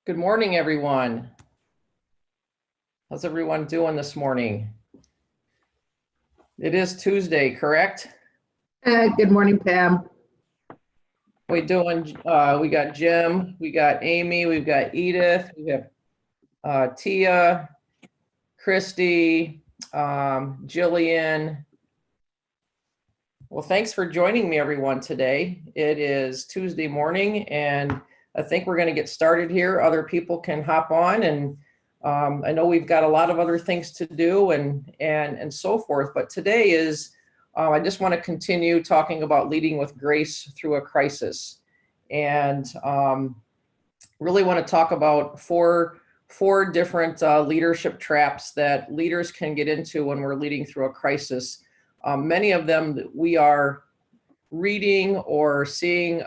Good morning, everyone. How's everyone doing this morning? It is Tuesday, correct? Good morning, Pam. We got Jim, we got Amy, we've got Edith, we have Tia, Christy, Jillian. Well, thanks for joining me, everyone, today. It is Tuesday morning, and I think we're going to get started here. Other people can hop on, and I know we've got a lot of other things to do and so forth. But today is, I just want to continue talking about leading with grace through a crisis, and really want to talk about four different leadership traps that leaders can get into when we're leading through a crisis. Many of them that we are reading or seeing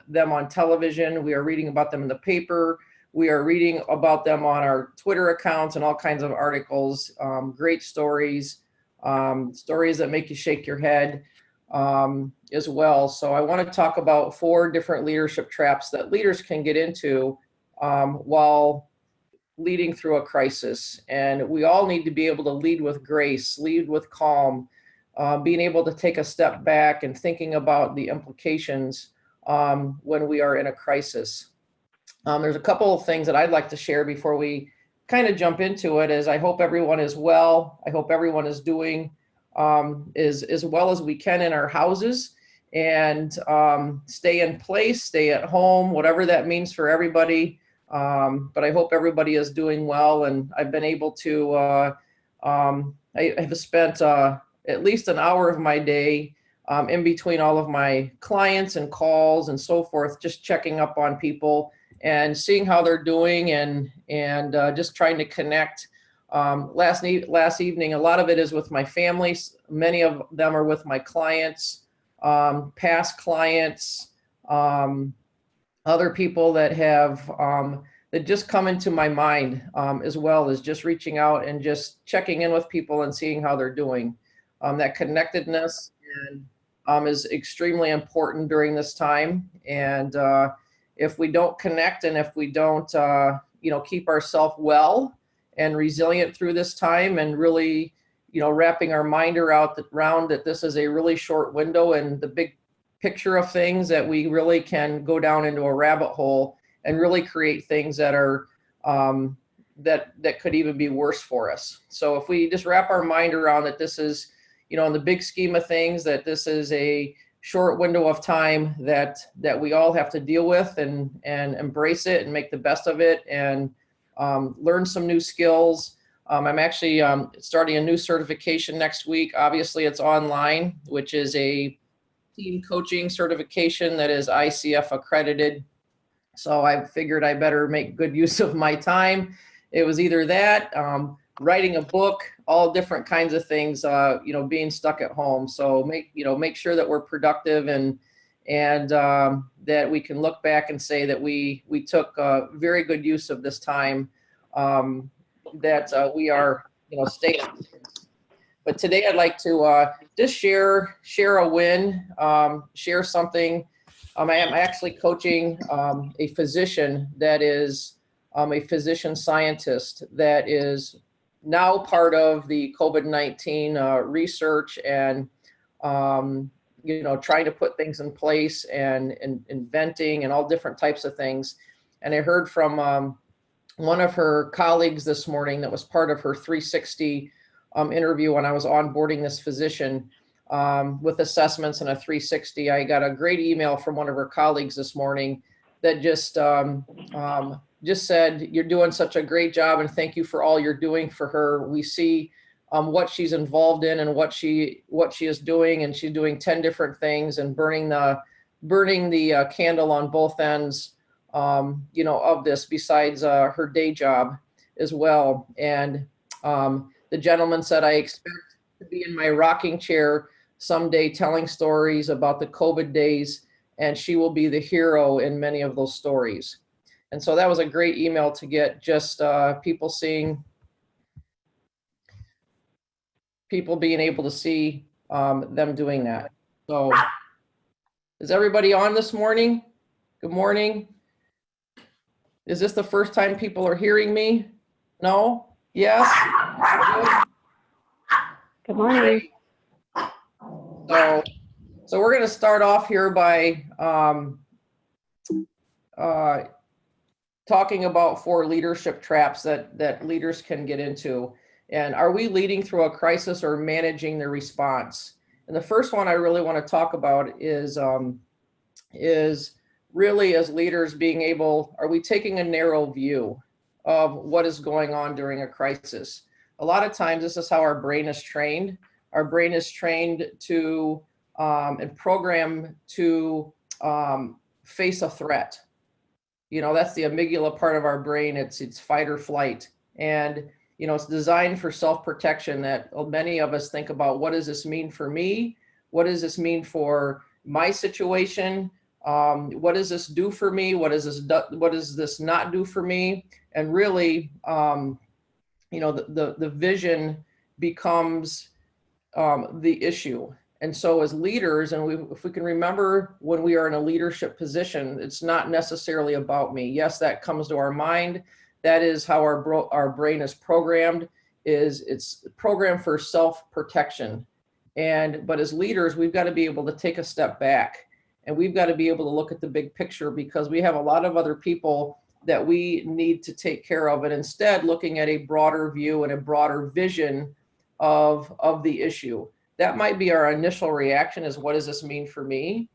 them on television. We are reading about them in the paper. We are reading about them on our Twitter accounts and all kinds of articles. Great stories, stories that make you shake your head as well. So I want to talk about four different leadership traps that leaders can get into while leading through a crisis. And we all need to be able to lead with grace, lead with calm, being able to take a step back and thinking about the implications when we are in a crisis. There's a couple of things that I'd like to share before we kind of jump into it. Is I hope everyone is well. I hope everyone is doing as well as we can in our houses, and stay in place, stay at home, whatever that means for everybody. But I hope everybody is doing well, and I've been able to, I have spent at least an hour of my day in between all of my clients and calls and so forth, just checking up on people and seeing how they're doing, and just trying to connect. Last evening, a lot of it is with my family. Many of them are with my clients, past clients, other people that have that just come into my mind, as well as just reaching out and just checking in with people and seeing how they're doing. That connectedness is extremely important during this time. And if we don't connect, and if we don't, keep ourselves well and resilient through this time, and really, wrapping our mind around that this is a really short window and the big picture of things, that we really can go down into a rabbit hole and really create things that are that could even be worse for us. So if we just wrap our mind around that this is, in the big scheme of things, that this is a short window of time that we all have to deal with, and embrace it and make the best of it, and learn some new skills. I'm actually starting a new certification next week. Obviously, it's online, which is a team coaching certification that is ICF accredited. So I figured I better make good use of my time. It was either that, writing a book, all different kinds of things, being stuck at home. So make sure that we're productive, and that we can look back and say that we took very good use of this time, that we are, staying. But today I'd like to just share a win, share something. I am actually coaching a physician that is a physician scientist that is now part of the COVID-19 research, and trying to put things in place, and inventing and all different types of things. And I heard from one of her colleagues this morning that was part of her 360 interview when I was onboarding this physician with assessments and a 360. I got a great email from one of her colleagues this morning that just said, "You're doing such a great job, and thank you for all you're doing for her. We see what she's involved in and what she is doing, and she's doing 10 different things, and burning the candle on both ends, of this, besides her day job as well." And the gentleman said, "I expect to be in my rocking chair someday telling stories about the COVID days, and she will be the hero in many of those stories." And so that was a great email to get, just people being able to see them doing that. So is everybody on this morning? Good morning. Is this the first time people are hearing me? No? Yes? Good morning. So we're going to start off here by talking about 4 leadership traps that leaders can get into. And are we leading through a crisis or managing the response? And the first one I really want to talk about is really, as leaders, being able, are we taking a narrow view of what is going on during a crisis? A lot of times this is how our brain is trained. Our brain is trained to and programmed to face a threat. You know, that's the amygdala part of our brain. It's fight or flight. And, you know, it's designed for self-protection, that many of us think about, what does this mean for me? What does this mean for my situation? What does this do for me? What does this not do for me? And really, you know, the vision becomes the issue. And so as leaders, and if we can remember, when we are in a leadership position, it's not necessarily about me. Yes, that comes to our mind. That is how our brain is programmed. It's programmed for self-protection. But as leaders, we've got to be able to take a step back, and we've got to be able to look at the big picture, because we have a lot of other people that we need to take care of, and instead looking at a broader view and a broader vision of the issue. That might be our initial reaction, is what does this mean for me?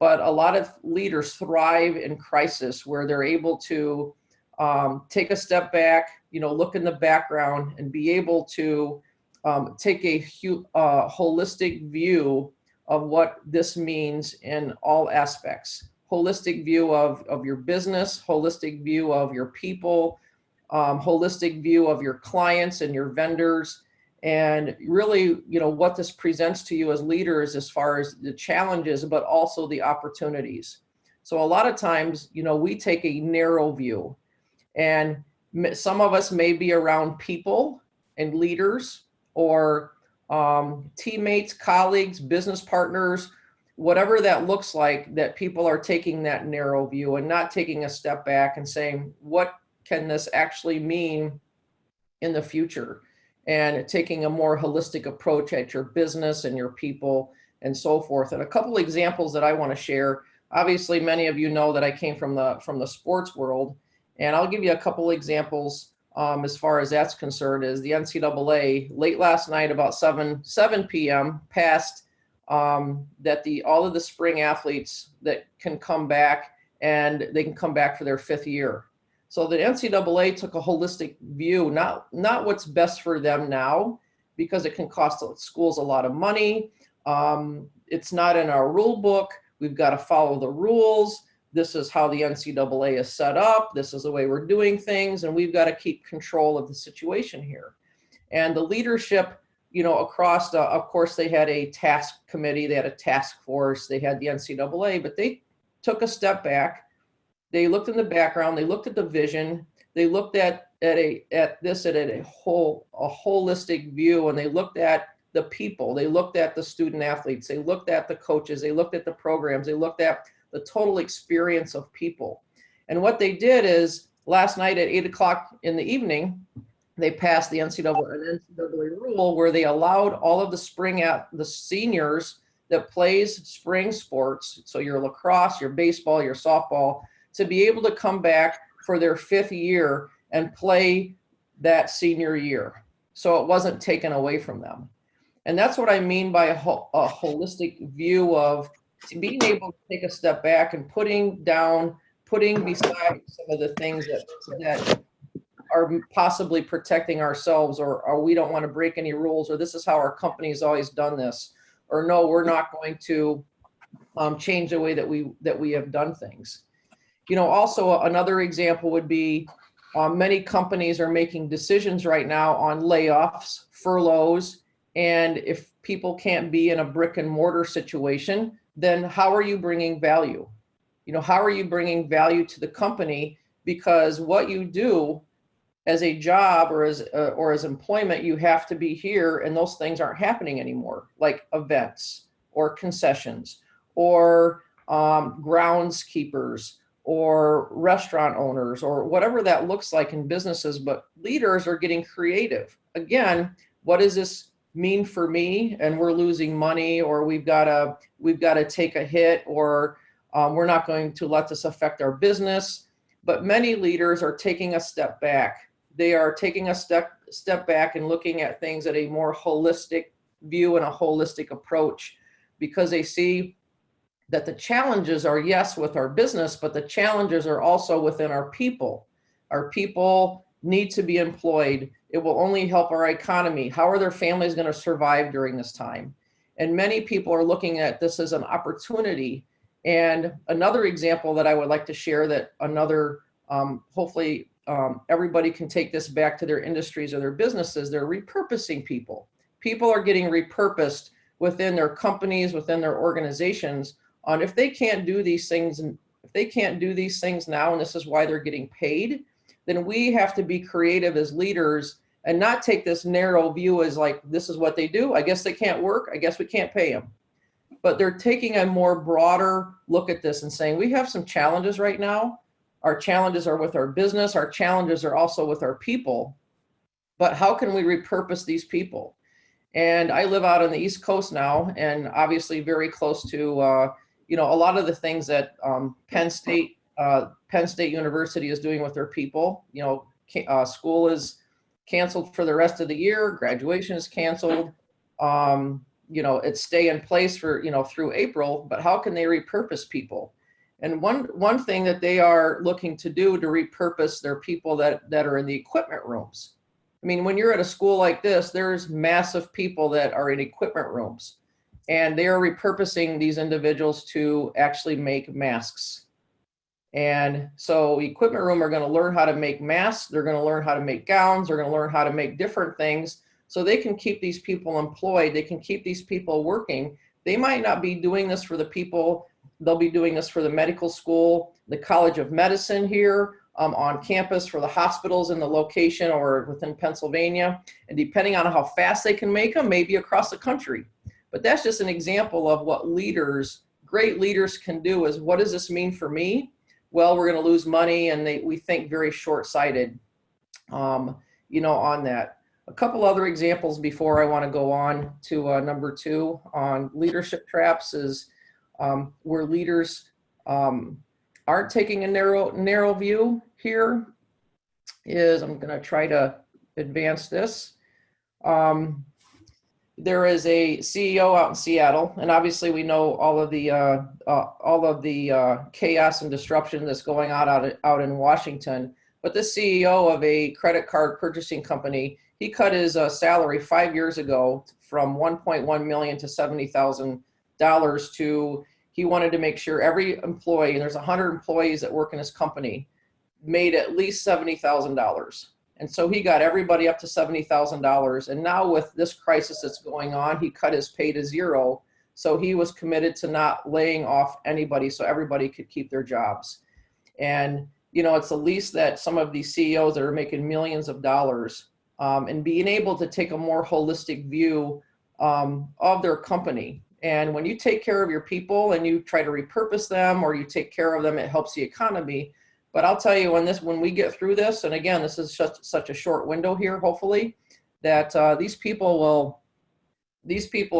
But a lot of leaders thrive in crisis, where they're able to take a step back, you know, look in the background, and be able to take a holistic view of what this means in all aspects. Holistic view of your business, holistic view of your people, holistic view of your clients and your vendors. And really, you know, what this presents to you as leaders, as far as the challenges, but also the opportunities. So a lot of times, you know, we take a narrow view, and some of us may be around people and leaders, or teammates, colleagues, business partners, whatever that looks like, that people are taking that narrow view and not taking a step back and saying, what can this actually mean in the future? And taking a more holistic approach at your business and your people and so forth. And a couple examples that I want to share. Obviously, many of you know that I came from the sports world, and I'll give you a couple examples as far as that's concerned. Is the NCAA late last night, about 7 p.m. passed that all of the spring athletes that can come back, and they can come back for their 5th year. So the NCAA took a holistic view, not what's best for them now, because it can cost schools a lot of money. It's not in our rule book. We've got to follow the rules. This is how the NCAA is set up. This is the way we're doing things, and we've got to keep control of the situation here. And the leadership, you know, across, of course, they had a task committee, they had a task force, they had the NCAA, but they took a step back. They looked in the background, they looked at the vision, they looked at a holistic view, and they looked at the people, they looked at the student athletes, they looked at the coaches, they looked at the programs, they looked at the total experience of people. And what they did is, last night at 8 o'clock in the evening, they passed the NCAA rule, where they allowed all of the seniors that plays spring sports, so your lacrosse, your baseball, your softball, to be able to come back for their 5th year and play that senior year. So it wasn't taken away from them. And that's what I mean by a holistic view of being able to take a step back and putting beside some of the things that are possibly protecting ourselves, or we don't want to break any rules, or this is how our company's always done this, or no, we're not going to change the way that we have done things. You know, also another example would be many companies are making decisions right now on layoffs, furloughs, and if people can't be in a brick and mortar situation, then how are you bringing value? You know, how are you bringing value to the company? Because what you do as a job or as employment, you have to be here, and those things aren't happening anymore, like events or concessions or groundskeepers or restaurant owners or whatever that looks like in businesses, but leaders are getting creative. Again, what does this mean for me? And we're losing money, or we've got to take a hit, or we're not going to let this affect our business. But many leaders are taking a step back. They are taking a step back and looking at things at a more holistic view and a holistic approach, because they see that the challenges are, yes, with our business, but the challenges are also within our people. Our people need to be employed. It will only help our economy. How are their families going to survive during this time? And many people are looking at this as an opportunity. And another example that I would like to share, that hopefully everybody can take this back to their industries or their businesses. They're repurposing people. People are getting repurposed within their companies, within their organizations, on if they can't do these things, and if they can't do these things now, and this is why they're getting paid, then we have to be creative as leaders and not take this narrow view as like, this is what they do. I guess they can't work. I guess we can't pay them. But they're taking a more broader look at this and saying, we have some challenges right now. Our challenges are with our business. Our challenges are also with our people. But how can we repurpose these people? And I live out on the East Coast now, and obviously very close to, a lot of the things that Penn State University is doing with their people. School is canceled for the rest of the year. Graduation is canceled. It's stay in place for, through April, but how can they repurpose people? And one thing that they are looking to do to repurpose their people that are in the equipment rooms. I mean, when you're at a school like this, there's massive people that are in equipment rooms, and they are repurposing these individuals to actually make masks. And so equipment room are going to learn how to make masks. They're going to learn how to make gowns. They're going to learn how to make different things so they can keep these people employed. They can keep these people working. They might not be doing this for the people. They'll be doing this for the medical school, the College of Medicine here, on campus, for the hospitals in the location or within Pennsylvania. And depending on how fast they can make them, maybe across the country. But that's just an example of what great leaders can do. Is what does this mean for me? Well, we're going to lose money, and we think very short-sighted, on that. A couple other examples before I want to go on to number 2 on leadership traps is where leaders aren't taking a narrow view here. I'm going to try to advance this. There is a CEO out in Seattle, and obviously we know all of the chaos and disruption that's going on out in Washington. But the CEO of a credit card purchasing company, he cut his salary 5 years ago from $1.1 million to $70,000 to, he wanted to make sure every employee, and there's 100 employees that work in his company, made at least $70,000. And so he got everybody up to $70,000. And now with this crisis that's going on, he cut his pay to zero. So he was committed to not laying off anybody so everybody could keep their jobs. And, it's the least that some of these CEOs that are making millions of dollars and being able to take a more holistic view of their company. And when you take care of your people and you try to repurpose them, or you take care of them, it helps the economy. But I'll tell you, when we get through this, and again, this is such a short window here, hopefully, that these people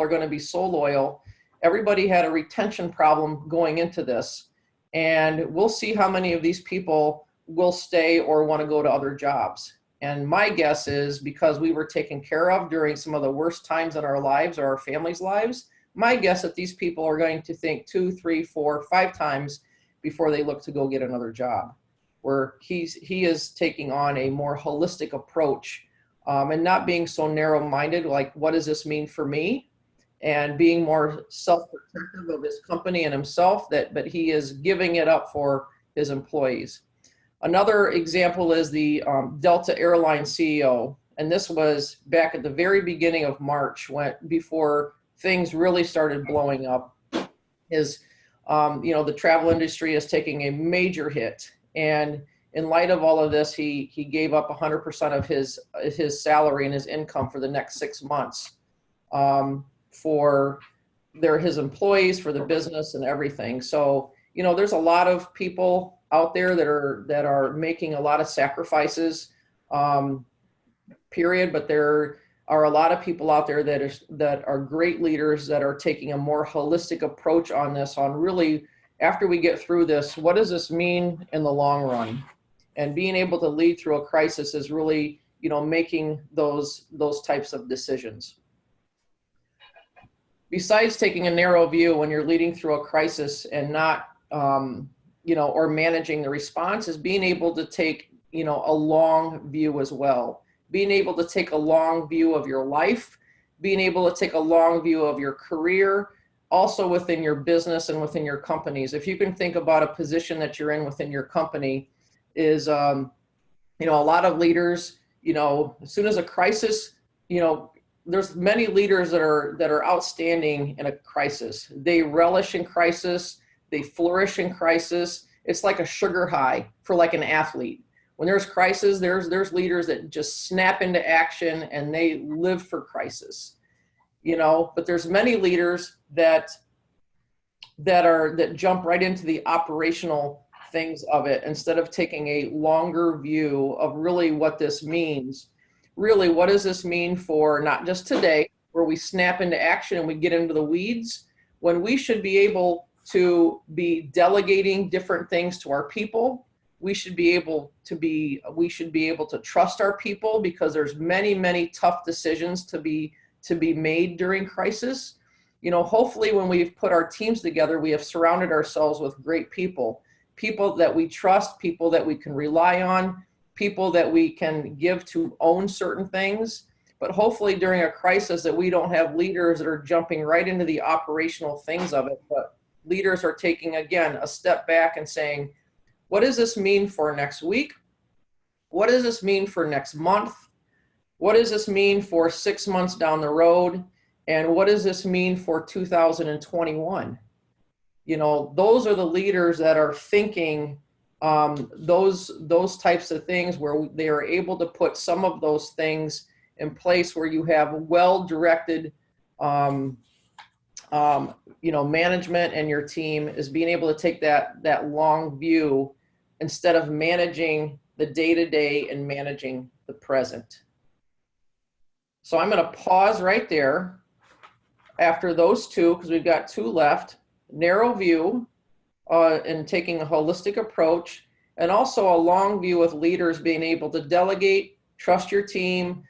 are going to be so loyal. Everybody had a retention problem going into this, and we'll see how many of these people will stay or want to go to other jobs. And my guess is, because we were taken care of during some of the worst times in our lives or our families' lives, my guess that these people are going to think 2, 3, 4, 5 times before they look to go get another job, where he is taking on a more holistic approach and not being so narrow-minded, like, what does this mean for me? And being more self-protective of his company and himself, but he is giving it up for his employees. Another example is the Delta Airlines CEO. And this was back at the very beginning of March, before things really started blowing up. The travel industry is taking a major hit. And in light of all of this, he gave up 100% of his salary and his income for the next 6 months for his employees, for the business and everything. So, there's a lot of people out there that are making a lot of sacrifices, period. But there are a lot of people out there that are great leaders that are taking a more holistic approach on this, on really, after we get through this, what does this mean in the long run? And being able to lead through a crisis is really, making those types of decisions. Besides taking a narrow view when you're leading through a crisis and not, or managing the response, is being able to take, a long view as well. Being able to take a long view of your life, being able to take a long view of your career, also within your business and within your companies. If you can think about a position that you're in within your company, is, a lot of leaders, as soon as a crisis, there's many leaders that are outstanding in a crisis. They relish in crisis. They flourish in crisis. It's like a sugar high for like an athlete. When there's crisis, there's leaders that just snap into action and they live for crisis, but there's many leaders that jump right into the operational things of it instead of taking a longer view of really what this means. Really, what does this mean for not just today, where we snap into action and we get into the weeds, when we should be able to be delegating different things to our people. We should be able to trust our people, because there's many tough decisions to be made during crisis. Hopefully when we've put our teams together, we have surrounded ourselves with great people that we trust, people that we can rely on, people that we can give to own certain things. But hopefully during a crisis that we don't have leaders that are jumping right into the operational things of it, but leaders are taking, again, a step back and saying, what does this mean for next week? What does this mean for next month? What does this mean for 6 months down the road? And what does this mean for 2021? Those are the leaders that are thinking those types of things, where they are able to put some of those things in place, where you have well-directed, management, and your team is being able to take that long view instead of managing the day-to-day and managing the present. So I'm going to pause right there after those two, because we've got two left. Narrow view and taking a holistic approach, and also a long view with leaders being able to delegate, trust your team,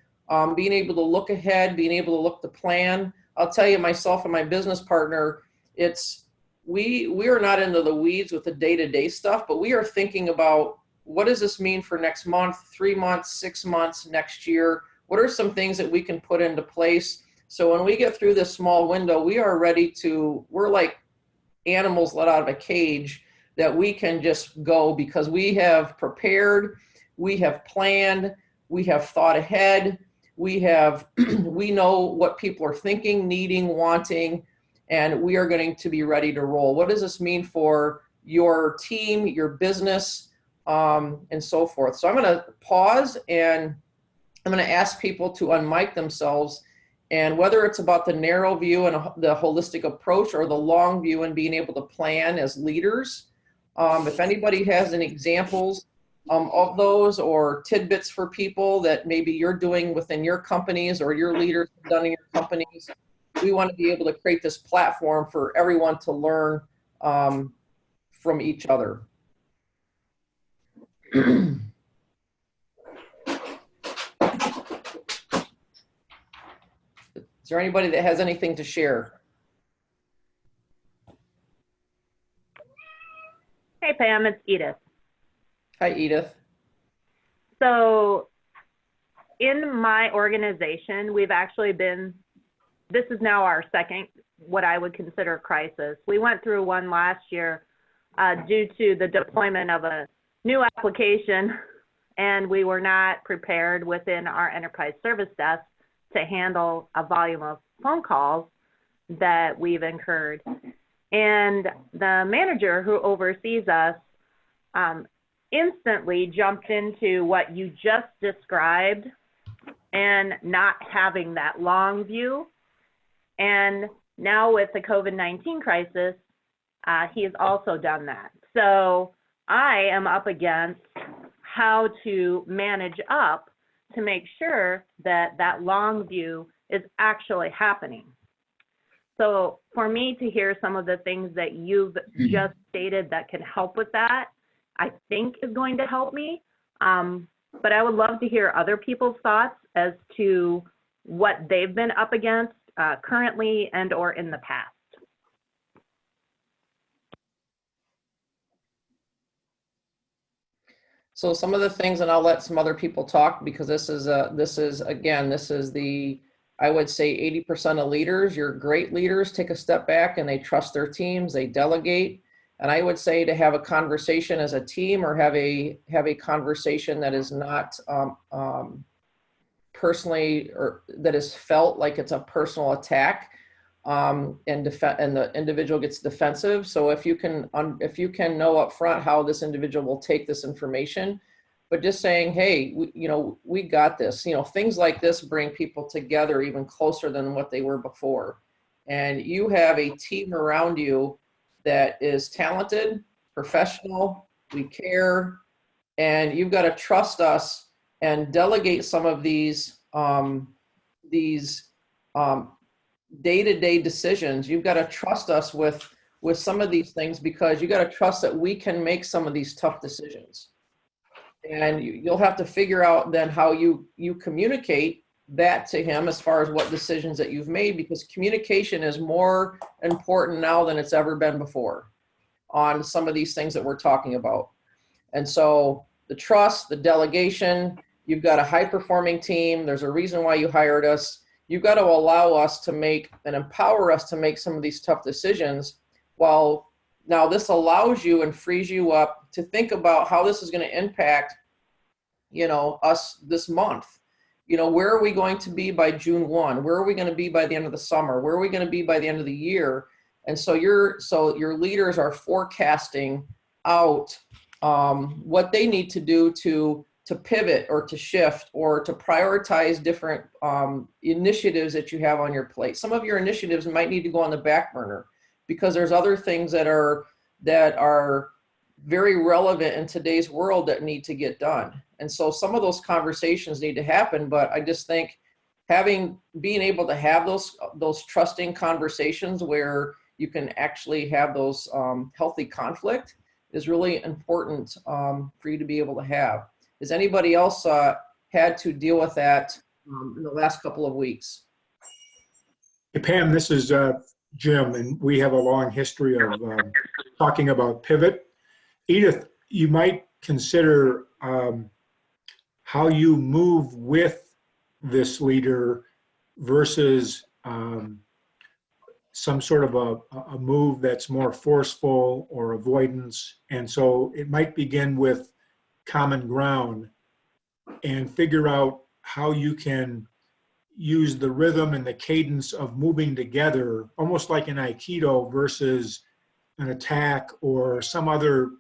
being able to look ahead, being able to look to plan. I'll tell you, myself and my business partner, we are not into the weeds with the day-to-day stuff, but we are thinking about, what does this mean for next month, 3 months, 6 months, next year? What are some things that we can put into place? So when we get through this small window, we are ready to, we're like animals let out of a cage, that we can just go, because we have prepared, we have planned, we have thought ahead, we know what people are thinking, needing, wanting, and we are going to be ready to roll. What does this mean for your team, your business, and so forth? So I'm going to pause, and I'm going to ask people to unmic themselves, and whether it's about the narrow view and the holistic approach, or the long view and being able to plan as leaders. If anybody has any examples of those, or tidbits for people that maybe you're doing within your companies, or your leaders have done in your companies, we want to be able to create this platform for everyone to learn from each other. Is there anybody that has anything to share? Hey, Pam, it's Edith. Hi, Edith. So in my organization, we've actually this is now our second, what I would consider crisis. We went through one last year due to the deployment of a new application, and we were not prepared within our enterprise service desk to handle a volume of phone calls that we've incurred. And the manager who oversees us instantly jumped into what you just described, and not having that long view. And now with the COVID-19 crisis, he has also done that. So I am up against how to manage up to make sure that that long view is actually happening. So for me to hear some of the things that you've just stated that can help with that, I think is going to help me. But I would love to hear other people's thoughts as to what they've been up against currently and or in the past. So some of the things, and I'll let some other people talk, because this is the, I would say 80% of leaders, your great leaders take a step back and they trust their teams, they delegate. And I would say to have a conversation as a team, or have a conversation that is not personally, or that is felt like it's a personal attack, and the individual gets defensive. So if you can know up front how this individual will take this information, but just saying, hey, we got this. Things like this bring people together even closer than what they were before. And you have a team around you that is talented, professional, we care, and you've got to trust us and delegate some of these day-to-day decisions. You've got to trust us with some of these things, because you got to trust that we can make some of these tough decisions. And you'll have to figure out then how you communicate that to him as far as what decisions that you've made, because communication is more important now than it's ever been before on some of these things that we're talking about. And so the trust, the delegation, you've got a high-performing team. There's a reason why you hired us. You've got to allow us to make and empower us to make some of these tough decisions. While now this allows you and frees you up to think about how this is going to impact, us this month. Where are we going to be by June 1? Where are we going to be by the end of the summer? Where are we going to be by the end of the year? And so your leaders are forecasting out what they need to do to pivot or to shift or to prioritize different initiatives that you have on your plate. Some of your initiatives might need to go on the back burner because there's other things that are very relevant in today's world that need to get done. And so some of those conversations need to happen, but I just think being able to have those trusting conversations where you can actually have those healthy conflict is really important for you to be able to have. Has anybody else had to deal with that in the last couple of weeks? Hey, Pam, this is Jim, and we have a long history of talking about pivot. Edith, you might consider how you move with this leader versus some sort of a move that's more forceful or avoidance. And so it might begin with common ground and figure out how you can use the rhythm and the cadence of moving together, almost like an Aikido versus an attack or some other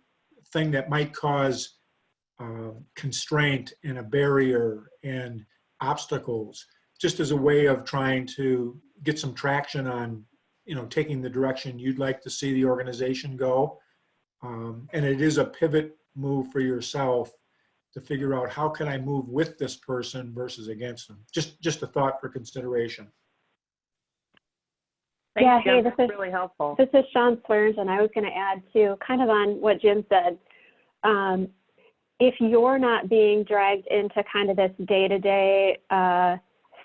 thing that might cause constraint and a barrier and obstacles, just as a way of trying to get some traction on, taking the direction you'd like to see the organization go. And it is a pivot move for yourself to figure out how can I move with this person versus against them. Just a thought for consideration. Thanks, Jim. Hey, That's really helpful. This is Sean Swears, and I was going to add to kind of on what Jim said. If you're not being dragged into kind of this day-to-day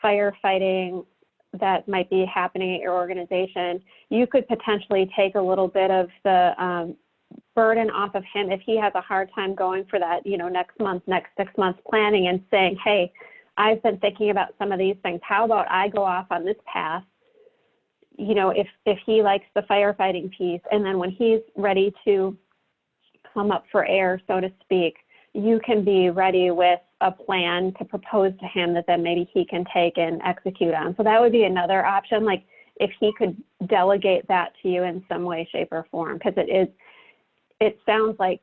firefighting that might be happening at your organization, you could potentially take a little bit of the burden off of him if he has a hard time going for that, next month, next 6 months planning and saying, hey, I've been thinking about some of these things. How about I go off on this path? If he likes the firefighting piece, and then when he's ready to come up for air, so to speak, you can be ready with a plan to propose to him that then maybe he can take and execute on. So that would be another option, like if he could delegate that to you in some way, shape, or form, because it sounds like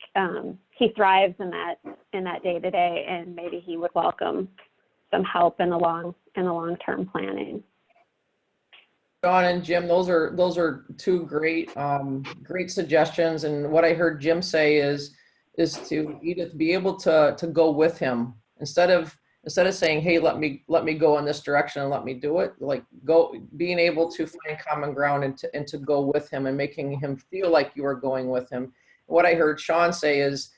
he thrives in that day-to-day, and maybe he would welcome some help in the long-term planning. Dawn and Jim, those are two great suggestions. And what I heard Jim say is is to, Edith, be able to go with him instead of saying, hey, let me go in this direction and let me do it. Like being able to find common ground and to go with him and making him feel like you are going with him. What I heard Sean say is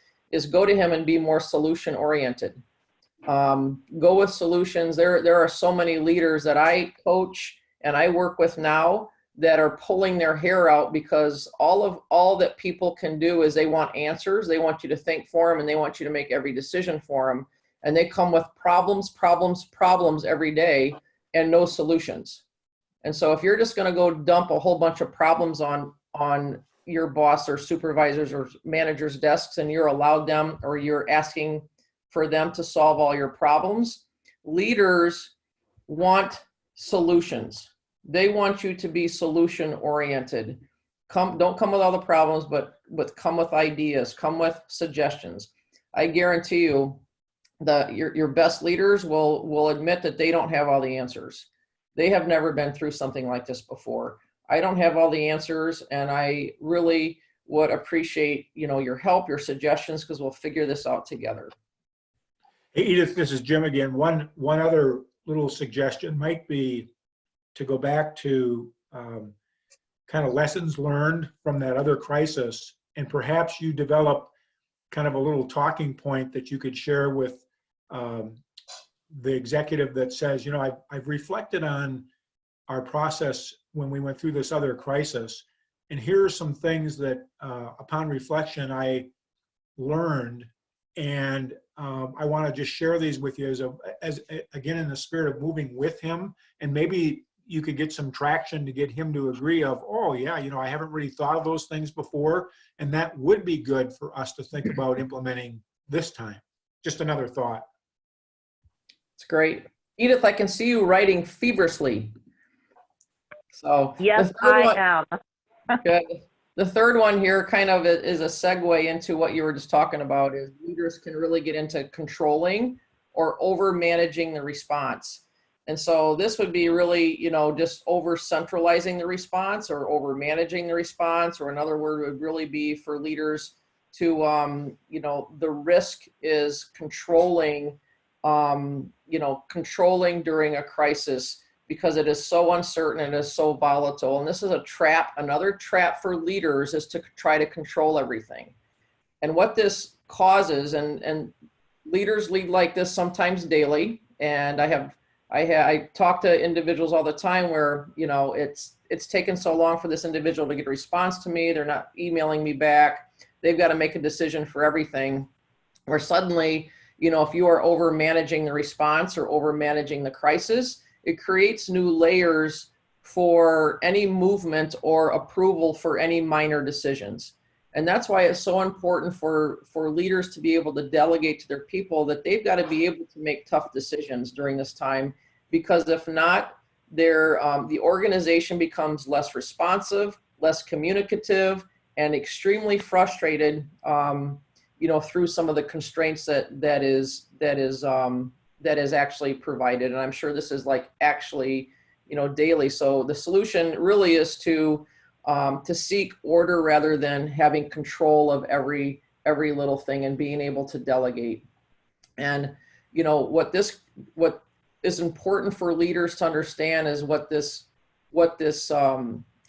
go to him and be more solution oriented. Go with solutions. There are so many leaders that I coach and I work with now that are pulling their hair out because all that people can do is they want answers. They want you to think for them and they want you to make every decision for them. And they come with problems every day and no solutions. And so if you're just going to go dump a whole bunch of problems on your boss or supervisors or managers' desks and you're allowed them or you're asking for them to solve all your problems, leaders want solutions. They want you to be solution oriented. Don't come with all the problems, but come with ideas, come with suggestions. I guarantee you your best leaders will admit that they don't have all the answers. They have never been through something like this before. I don't have all the answers, and I really would appreciate, your help, your suggestions, because we'll figure this out together. Hey, Edith, this is Jim again. One other little suggestion might be to go back to kind of lessons learned from that other crisis, and perhaps you develop kind of a little talking point that you could share with the executive that says, I've reflected on our process when we went through this other crisis, and here are some things that upon reflection I learned, and I want to just share these with you as again in the spirit of moving with him, and maybe you could get some traction to get him to agree of, oh yeah, I haven't really thought of those things before, and that would be good for us to think about implementing this time. Just another thought. It's great. Edith, I can see you writing feverishly. So Yes, I am. Good. The third one here kind of is a segue into what you were just talking about, is leaders can really get into controlling or over managing the response. And so this would be really, just over centralizing the response or over managing the response, or another word would really be for leaders to, the risk is controlling, controlling during a crisis, because it is so uncertain and it is so volatile. And this is a trap. Another trap for leaders is to try to control everything. And what this causes, and leaders lead like this sometimes daily. And I talk to individuals all the time where, it's taken so long for this individual to get a response to me. They're not emailing me back. They've got to make a decision for everything, where suddenly, if you are over managing the response or over managing the crisis, it creates new layers for any movement or approval for any minor decisions. And that's why it's so important for leaders to be able to delegate to their people, that they've got to be able to make tough decisions during this time, because if not, the organization becomes less responsive, less communicative, and extremely frustrated, through some of the constraints that is actually provided. And I'm sure this is actually, daily. So the solution really is to seek order rather than having control of every little thing, and being able to delegate. And, what is important for leaders to understand is what this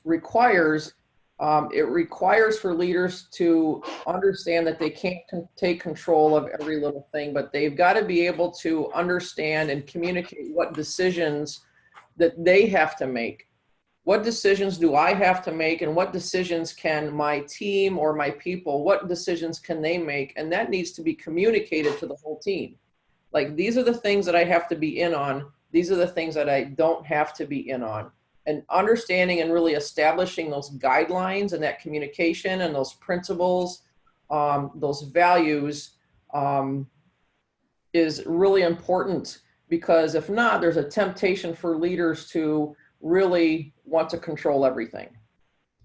requires. It requires for leaders to understand that they can't take control of every little thing, but they've got to be able to understand and communicate what decisions that they have to make. What decisions do I have to make, and what decisions can my team or my people, what decisions can they make? And that needs to be communicated to the whole team. Like, these are the things that I have to be in on. These are the things that I don't have to be in on. And understanding and really establishing those guidelines and that communication and those principles, those values, is really important, because if not, there's a temptation for leaders to really want to control everything.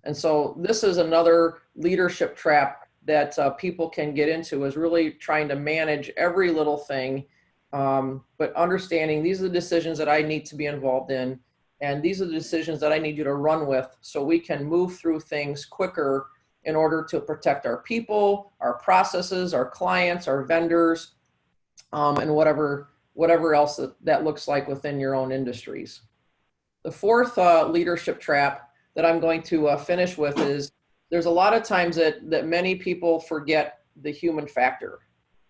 And so this is another leadership trap that people can get into, is really trying to manage every little thing, but understanding these are the decisions that I need to be involved in. And these are the decisions that I need you to run with, so we can move through things quicker in order to protect our people, our processes, our clients, our vendors, and whatever else that looks like within your own industries. The fourth leadership trap that I'm going to finish with is there's a lot of times that many people forget the human factor.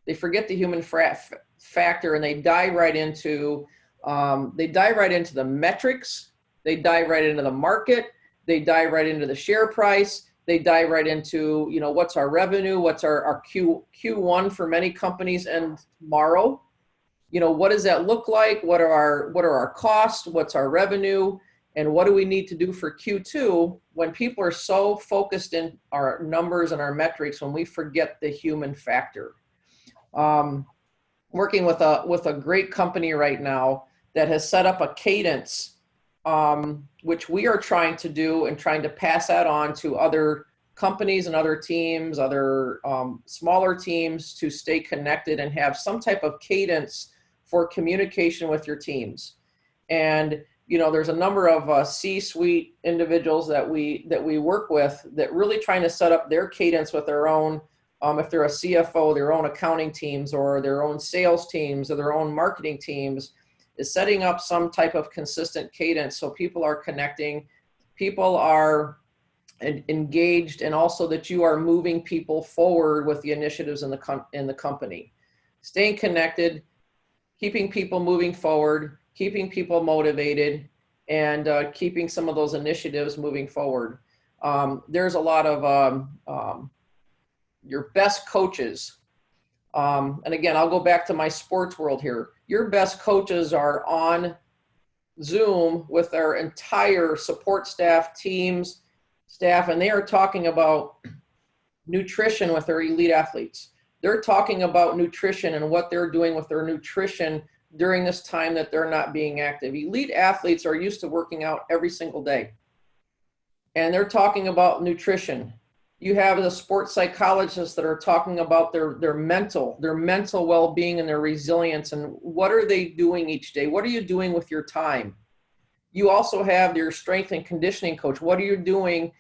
They forget the human factor, and they dive right into the metrics. They dive right into the market. They dive right into the share price. They dive right into, what's our revenue, what's our Q1 for many companies, and tomorrow, what does that look like? What are our costs? What's our revenue? And what do we need to do for Q2 when people are so focused in our numbers and our metrics, when we forget the human factor? Working with a great company right now that has set up a cadence, which we are trying to do and trying to pass that on to other companies and other teams, other smaller teams, to stay connected and have some type of cadence for communication with your teams. And there's a number of C-suite individuals that we work with that really trying to set up their cadence with their own, if they're a CFO, their own accounting teams, or their own sales teams, or their own marketing teams, is setting up some type of consistent cadence so people are connecting, people are engaged, and also that you are moving people forward with the initiatives in the company. Staying connected, keeping people moving forward, keeping people motivated, and keeping some of those initiatives moving forward. There's a lot of your best coaches. And again, I'll go back to my sports world here. Your best coaches are on Zoom with their entire support staff, staff, and they are talking about nutrition with their elite athletes. They're talking about nutrition and what they're doing with their nutrition during this time that they're not being active. Elite athletes are used to working out every single day, and they're talking about nutrition. You have the sports psychologists that are talking about their mental well-being and their resilience, and what are they doing each day? What are you doing with your time? You also have your strength and conditioning coach. What are you doing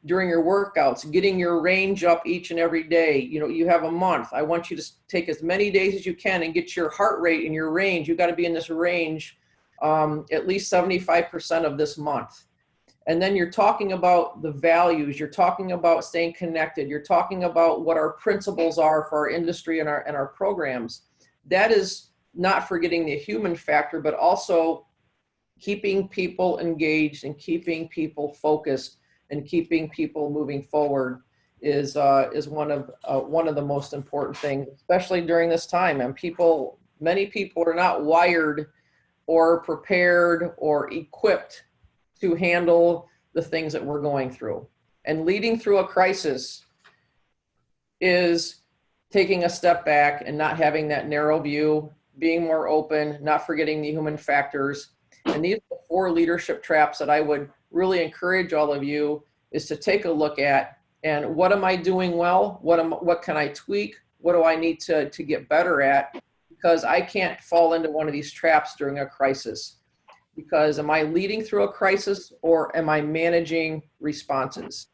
during your workouts, getting your range up each and every day? You have a month. I want you to take as many days as you can and get your heart rate and your range. You got to be in this range at least 75% of this month. And then you're talking about the values, you're talking about staying connected, you're talking about what our principles are for our industry and our programs. That is not forgetting the human factor, but also keeping people engaged and keeping people focused and keeping people moving forward is one of the most important things, especially during this time. And many people are not wired or prepared or equipped to handle the things that we're going through. And leading through a crisis is taking a step back and not having that narrow view, being more open, not forgetting the human factors. And these are the 4 leadership traps that I would really encourage all of you is to take a look at. And what am I doing well? What can I tweak? What do I need to get better at? Because I can't fall into one of these traps during a crisis. Because am I leading through a crisis, or am I managing responses?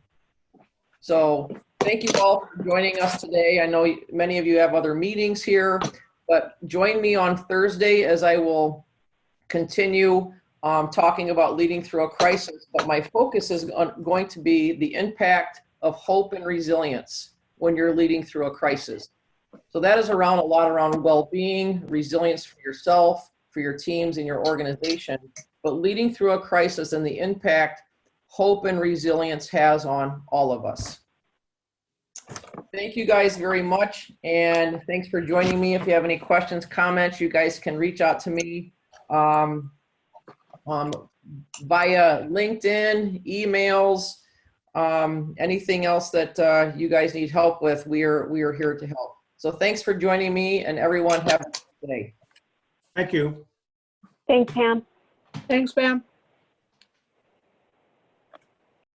So thank you all for joining us today. I know many of you have other meetings here, but join me on Thursday as I will continue talking about leading through a crisis. But my focus is going to be the impact of hope and resilience when you're leading through a crisis. So that is a lot around well-being, resilience for yourself, for your teams and your organization, but leading through a crisis and the impact hope and resilience has on all of us. Thank you guys very much, and thanks for joining me. If you have any questions, comments, you guys can reach out to me via LinkedIn, emails, anything else that you guys need help with. We are here to help. So thanks for joining me, and everyone have a good day. Thank you. Thanks, Pam. Thanks, Pam.